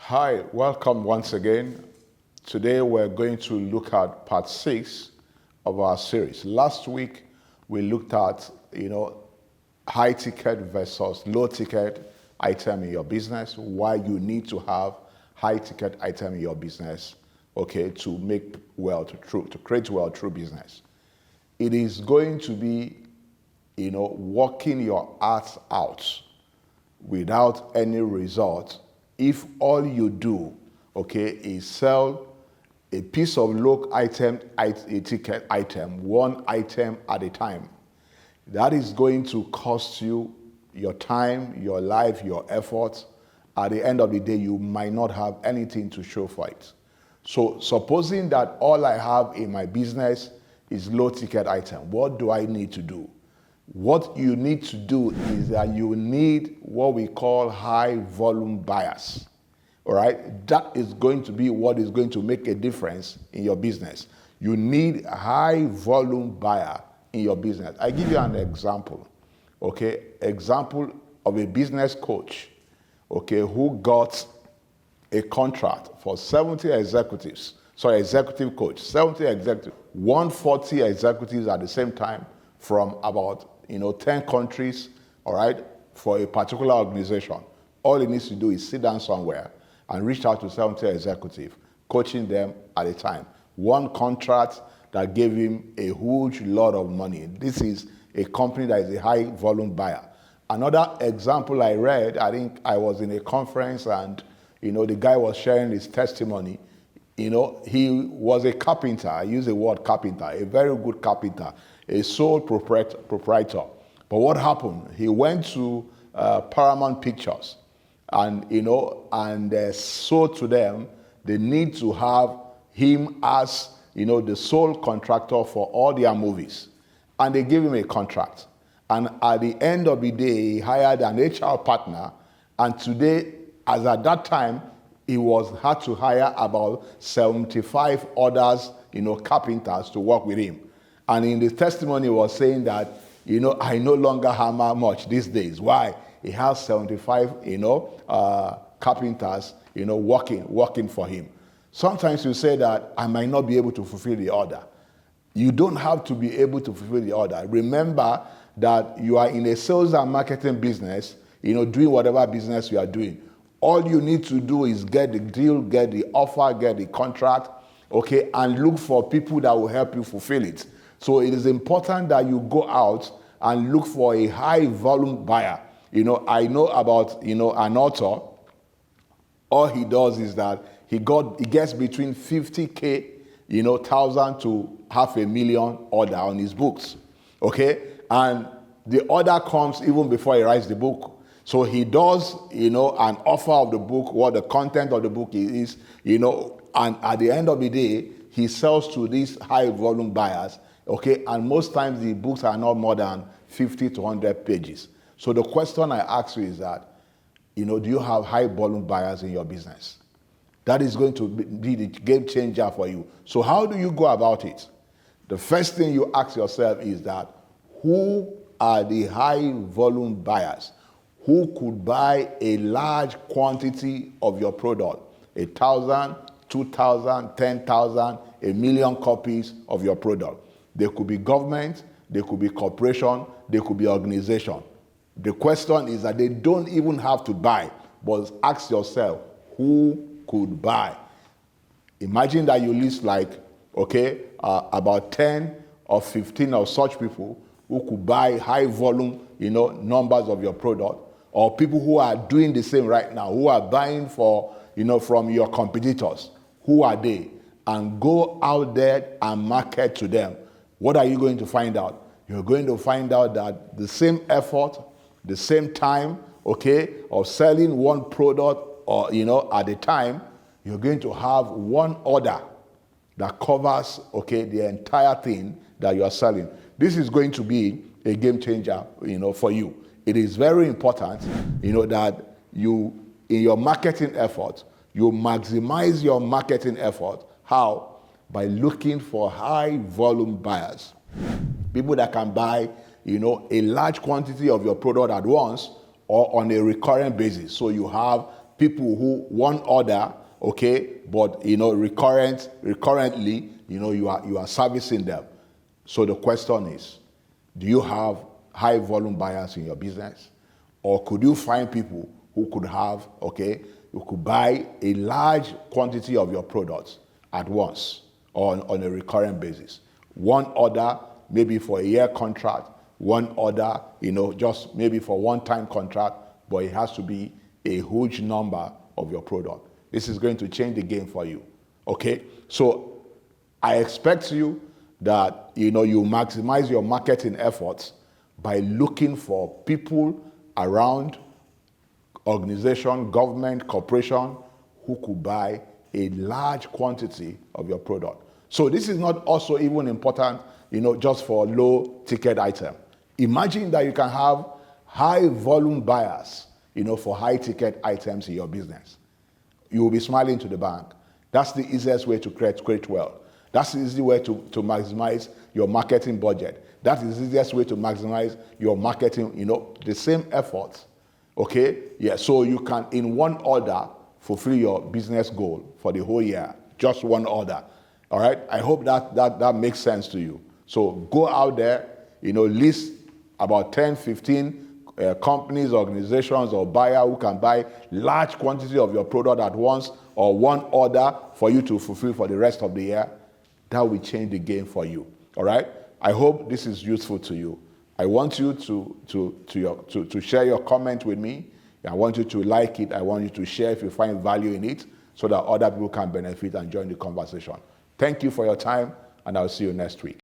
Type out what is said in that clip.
Hi, welcome once again. Today we're going to look at part 6 of our series. Last week we looked at, high ticket versus low ticket item in your business, why you need to have high ticket item in your business, to make wealth to create wealth through business. It is going to be, working your ass out without any result if all you do, is sell a piece of low item, a ticket item, one item at a time. That is going to cost you your time, your life, your effort. At the end of the day, you might not have anything to show for it. So supposing that all I have in my business is low ticket item, what do I need to do? What you need to do is that you need what we call high volume buyers. All right? That is going to be what is going to make a difference in your business. You need a high volume buyer in your business. I give you an example. Example of a business coach, who got a contract for 70 executives. Sorry, executive coach, 70 executives, 140 executives at the same time from about 10 countries, all right, for a particular organization. All he needs to do is sit down somewhere and reach out to 70 executives, coaching them at a time. One contract that gave him a huge lot of money. This is a company that is a high volume buyer. Another example I read, I think I was in a conference and, the guy was sharing his testimony. He was a carpenter. I use the word carpenter, a very good carpenter, a sole proprietor. But what happened? He went to Paramount Pictures and, sold to them the need to have him as, the sole contractor for all their movies. And they gave him a contract. And at the end of the day, he hired an HR partner. And today, as at that time, he had to hire about 75 others, carpenters to work with him. And in the testimony, he was saying that, I no longer hammer much these days. Why? He has 75, carpenters, working for him. Sometimes you say that I might not be able to fulfill the order. You don't have to be able to fulfill the order. Remember that you are in a sales and marketing business, doing whatever business you are doing. All you need to do is get the deal, get the offer, get the contract, and look for people that will help you fulfill it. So it is important that you go out and look for a high volume buyer. I know about, an author. All he does is that he gets between 50K, 1,000 to 500,000 order on his books. And the order comes even before he writes the book. So he does, an offer of the book, what the content of the book is, and at the end of the day, he sells to these high volume buyers, and most times the books are not more than 50 to 100 pages. So the question I ask you is that, do you have high volume buyers in your business? That is going to be the game changer for you. So how do you go about it? The first thing you ask yourself is that, who are the high volume buyers who could buy a large quantity of your product, 1,000, 2,000, 10,000, 1,000,000 copies of your product? They could be government, they could be corporation, they could be organization. The question is that they don't even have to buy, but ask yourself, who could buy? Imagine that you list about 10 or 15 of such people who could buy high volume, numbers of your product, or people who are doing the same right now, who are buying from your competitors. Who are they? And go out there and market to them. What are you going to find out? You're going to find out that the same effort, the same time, of selling one product or, at a time, you're going to have one order that covers, the entire thing that you are selling. This is going to be a game changer, for you. It is very important, that you, in your marketing effort, you maximize your marketing effort. How? By looking for high volume buyers. People that can buy, a large quantity of your product at once or on a recurrent basis. So you have people who one order, okay, but recurrently, you are servicing them. So the question is, do you have high volume buyers in your business? Or could you find people who could have, okay, who could buy a large quantity of your products at once or on a recurrent basis? One order, maybe for a year contract, one order, just maybe for one-time contract, but it has to be a huge number of your product. This is going to change the game for you, okay? So I expect you that, you maximize your marketing efforts by looking for people around organization, government, corporation, who could buy a large quantity of your product. So this is not also even important, just for low ticket item. Imagine that you can have high volume buyers, for high ticket items in your business. You will be smiling to the bank. That's the easiest way to create wealth. That's the easy way to maximize your marketing budget. That is the easiest way to maximize your marketing, the same efforts. Okay? Yeah, so you can, in one order, fulfill your business goal for the whole year. Just one order. All right? I hope that makes sense to you. So go out there, list about 10, 15 companies, organizations, or buyer who can buy large quantity of your product at once, or one order for you to fulfill for the rest of the year. That will change the game for you. All right? I hope this is useful to you. I want you to share your comment with me. I want you to like it. I want you to share if you find value in it, so that other people can benefit and join the conversation. Thank you for your time, and I'll see you next week.